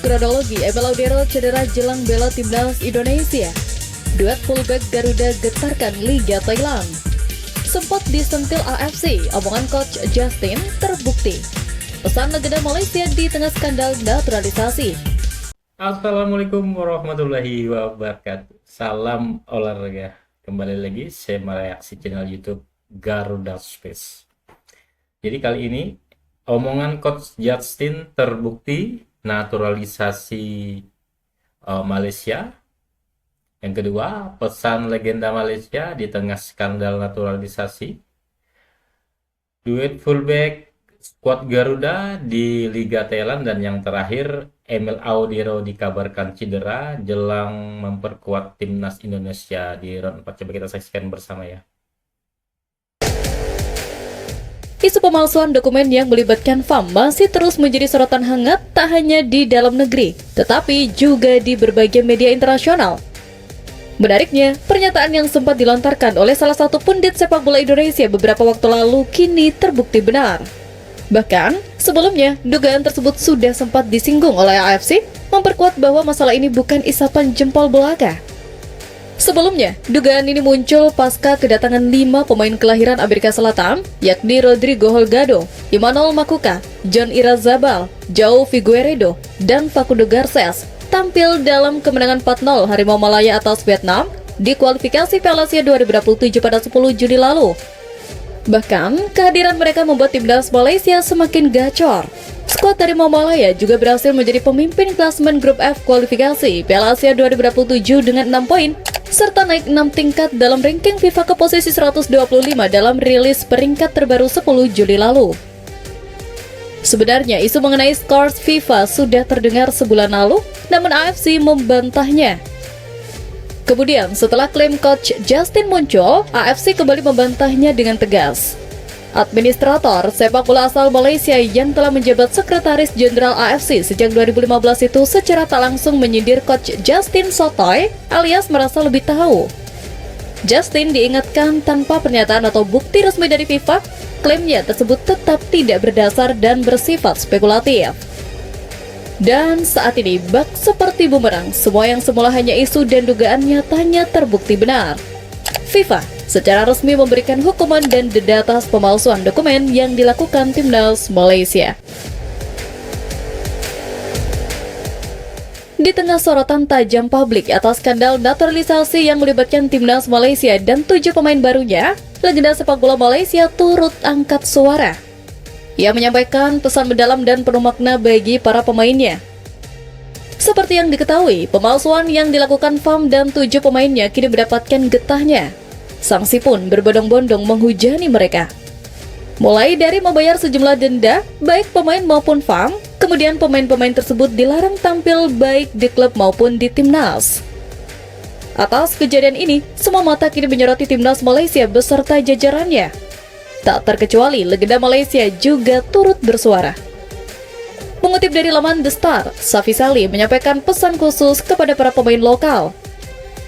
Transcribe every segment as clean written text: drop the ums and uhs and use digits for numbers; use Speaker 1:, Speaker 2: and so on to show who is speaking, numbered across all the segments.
Speaker 1: kronologi, Emil Laudero cedera jelang bela timnas Indonesia. Duet fullback Garuda getarkan Liga Thailand. Sempat disentil AFC, omongan coach Justin terbukti. Pesan legenda Malaysia di tengah skandal naturalisasi.
Speaker 2: Assalamualaikum warahmatullahi wabarakatuh. Salam olahraga. Kembali lagi saya mereaksi channel YouTube Garuda Space. Jadi kali ini omongan coach Justin terbukti naturalisasi Malaysia. Yang kedua, pesan legenda Malaysia di tengah skandal naturalisasi. Duet fullback skuad Garuda di Liga Thailand, dan yang terakhir Emil Laudero dikabarkan cedera jelang memperkuat timnas Indonesia di round 4. Coba kita saksikan bersama ya.
Speaker 1: Isu pemalsuan dokumen yang melibatkan FAM masih terus menjadi sorotan hangat tak hanya di dalam negeri, tetapi juga di berbagai media internasional. Menariknya, pernyataan yang sempat dilontarkan oleh salah satu pundit sepak bola Indonesia beberapa waktu lalu kini terbukti benar. Bahkan, sebelumnya, dugaan tersebut sudah sempat disinggung oleh AFC, memperkuat bahwa masalah ini bukan isapan jempol belaka. Sebelumnya, dugaan ini muncul pasca kedatangan 5 pemain kelahiran Amerika Selatan, yakni Rodrigo Holgado, Emmanuel Makuka, John Irazabal, João Figueiredo, dan Facundo Garcés, tampil dalam kemenangan 4-0 Harimau Malaya atas Vietnam di kualifikasi Piala Asia 2027 pada 10 Juni lalu. Bahkan, kehadiran mereka membuat timnas Malaysia semakin gacor. Skuad Harimau Malaya juga berhasil menjadi pemimpin klasemen grup F kualifikasi Piala Asia 2027 dengan 6 poin, serta naik 6 tingkat dalam ranking FIFA ke posisi 125 dalam rilis peringkat terbaru 10 Juli lalu. Sebenarnya, isu mengenai skors FIFA sudah terdengar sebulan lalu, namun AFC membantahnya. Kemudian, setelah klaim coach Justin muncul, AFC kembali membantahnya dengan tegas. Administrator sepak bola asal Malaysia yang telah menjabat sekretaris jenderal AFC sejak 2015 itu secara tak langsung menyindir coach Justin sotoy alias merasa lebih tahu. Justin diingatkan tanpa pernyataan atau bukti resmi dari FIFA, klaimnya tersebut tetap tidak berdasar dan bersifat spekulatif. Dan saat ini bak seperti bumerang, semua yang semula hanya isu dan dugaan nyatanya terbukti benar. FIFA secara resmi memberikan hukuman dan denda atas pemalsuan dokumen yang dilakukan timnas Malaysia. Di tengah sorotan tajam publik atas skandal naturalisasi yang melibatkan timnas Malaysia dan 7 pemain barunya, legenda sepak bola Malaysia turut angkat suara. Ia menyampaikan pesan mendalam dan penuh makna bagi para pemainnya. Seperti yang diketahui, pemalsuan yang dilakukan FAM dan 7 pemainnya kini mendapatkan getahnya. Sanksi pun berbondong-bondong menghujani mereka. Mulai dari membayar sejumlah denda, baik pemain maupun FAM, kemudian pemain-pemain tersebut dilarang tampil baik di klub maupun di timnas. Atas kejadian ini, semua mata kini menyoroti timnas Malaysia beserta jajarannya. Tak terkecuali, legenda Malaysia juga turut bersuara. Mengutip dari laman The Star, Safi Salih menyampaikan pesan khusus kepada para pemain lokal.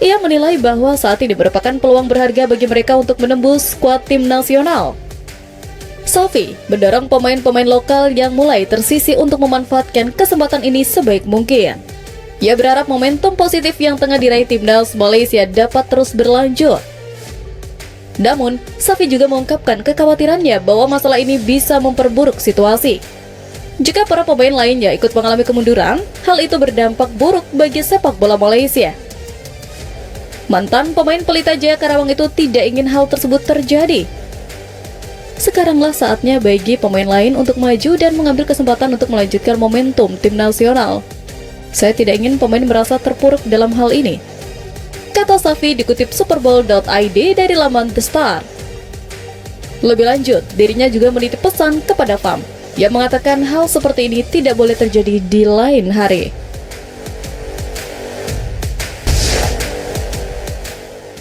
Speaker 1: Ia menilai bahwa saat ini merupakan peluang berharga bagi mereka untuk menembus skuad tim nasional. Safi mendorong pemain-pemain lokal yang mulai tersisi untuk memanfaatkan kesempatan ini sebaik mungkin. Ia berharap momentum positif yang tengah diraih timnas Malaysia dapat terus berlanjut. Namun, Safi juga mengungkapkan kekhawatirannya bahwa masalah ini bisa memperburuk situasi. Jika para pemain lainnya ikut mengalami kemunduran, hal itu berdampak buruk bagi sepak bola Malaysia. Mantan pemain Pelita Jaya Karawang itu tidak ingin hal tersebut terjadi. Sekaranglah saatnya bagi pemain lain untuk maju dan mengambil kesempatan untuk melanjutkan momentum tim nasional. Saya tidak ingin pemain merasa terpuruk dalam hal ini, kata Safi dikutip superbowl.id dari laman The Star. Lebih lanjut, dirinya juga menitip pesan kepada FAM yang mengatakan hal seperti ini tidak boleh terjadi di lain hari.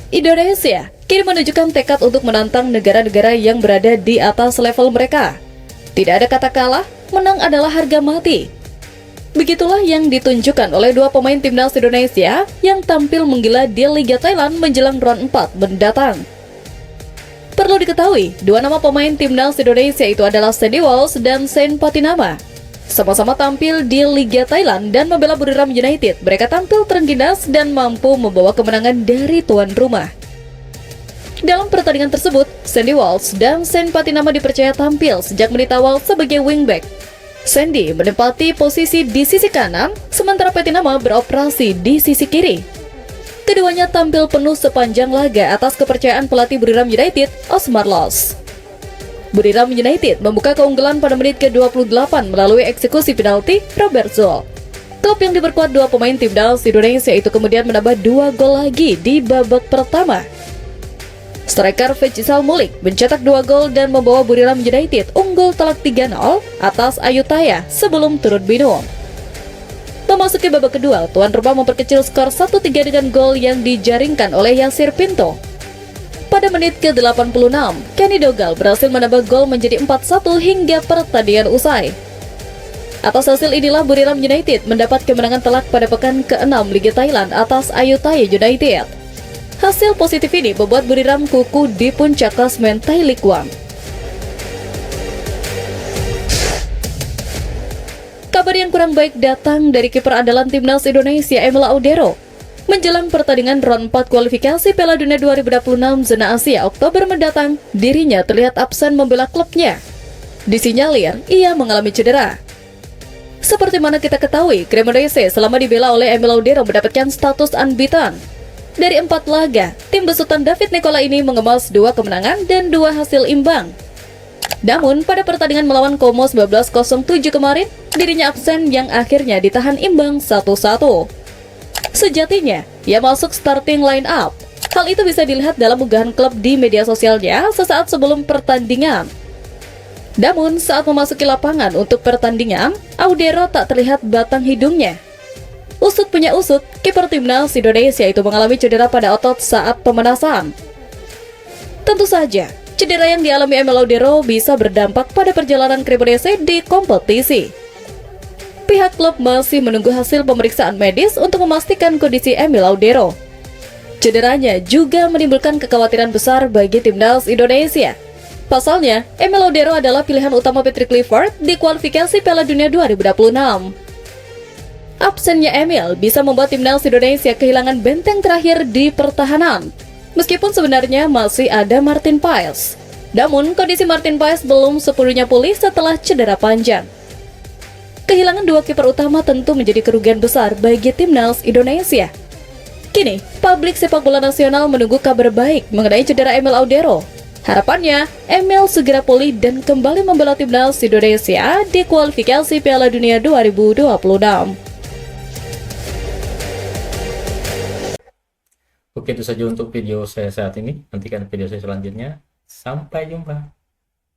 Speaker 1: Indonesia kini menunjukkan tekad untuk menantang negara-negara yang berada di atas level mereka. Tidak ada kata kalah, menang adalah harga mati. Begitulah yang ditunjukkan oleh 2 pemain timnas Indonesia yang tampil menggila di Liga Thailand menjelang round 4 mendatang. Perlu diketahui, 2 nama pemain timnas Indonesia itu adalah Sandy Walsh dan Shane Patinama. Sama-sama tampil di Liga Thailand dan membela Buriram United. Mereka tampil terengginas dan mampu membawa kemenangan dari tuan rumah. Dalam pertandingan tersebut, Sandy Walsh dan Sen Patinama dipercaya tampil sejak menit awal sebagai wingback. Sandy menempati posisi di sisi kanan, sementara Patinama beroperasi di sisi kiri. Keduanya tampil penuh sepanjang laga atas kepercayaan pelatih Buriram United, Osmar Loss. Buriram United membuka keunggulan pada menit ke-28 melalui eksekusi penalti Robert Zul. Klub yang diperkuat 2 pemain timnas Indonesia itu kemudian menambah 2 gol lagi di babak pertama. Striker Fejisal Mulik mencetak 2 gol dan membawa Buriram United unggul telak 3-0 atas Ayutthaya sebelum turun minum. Memasuki babak kedua, tuan rumah memperkecil skor 1-3 dengan gol yang dijaringkan oleh Yasir Pinto. Pada menit ke-86, Kenny Dogal berhasil menambah gol menjadi 4-1 hingga pertandingan usai. Atas hasil inilah Buriram United mendapat kemenangan telak pada pekan ke-6 Liga Thailand atas Ayutthaya United. Hasil positif ini membuat Buriram kukuh di puncak klasemen Thai League One. Kabar yang kurang baik datang dari kiper andalan timnas Indonesia Emil Audero. Menjelang pertandingan ronde 4 kualifikasi Piala Dunia 2026 zona Asia Oktober mendatang, dirinya terlihat absen membela klubnya. Disinyalir, ia mengalami cedera. Seperti mana kita ketahui, Cremonese selama dibela oleh Emil Audero mendapatkan status unbeaten. Dari 4 laga, tim besutan David Nicola ini mengemas 2 kemenangan dan 2 hasil imbang. Namun, pada pertandingan melawan Como 1907 kemarin, dirinya absen yang akhirnya ditahan imbang 1-1. Sejatinya, ia masuk starting line up. Hal itu bisa dilihat dalam unggahan klub di media sosialnya sesaat sebelum pertandingan. Namun, saat memasuki lapangan untuk pertandingan, Audero tak terlihat batang hidungnya. Usut punya usut, kiper timnas Indonesia itu mengalami cedera pada otot saat pemanasan. Tentu saja, cedera yang dialami Emil Audero bisa berdampak pada perjalanan Cremonese di kompetisi. Pihak klub masih menunggu hasil pemeriksaan medis untuk memastikan kondisi Emil Audero. Cederanya juga menimbulkan kekhawatiran besar bagi timnas Indonesia. Pasalnya, Emil Audero adalah pilihan utama Patrick Kluivert di kualifikasi Piala Dunia 2026. Absennya Emil bisa membuat timnas Indonesia kehilangan benteng terakhir di pertahanan. Meskipun sebenarnya masih ada Martin Paes. Namun, kondisi Martin Paes belum sepenuhnya pulih setelah cedera panjang. Kehilangan 2 kiper utama tentu menjadi kerugian besar bagi timnas Indonesia. Kini, publik sepak bola nasional menunggu kabar baik mengenai cedera Emil Audero. Harapannya, Emil segera pulih dan kembali membela timnas Indonesia di kualifikasi Piala Dunia 2026.
Speaker 2: Oke, itu saja untuk video saya saat ini. Nantikan video saya selanjutnya. Sampai jumpa.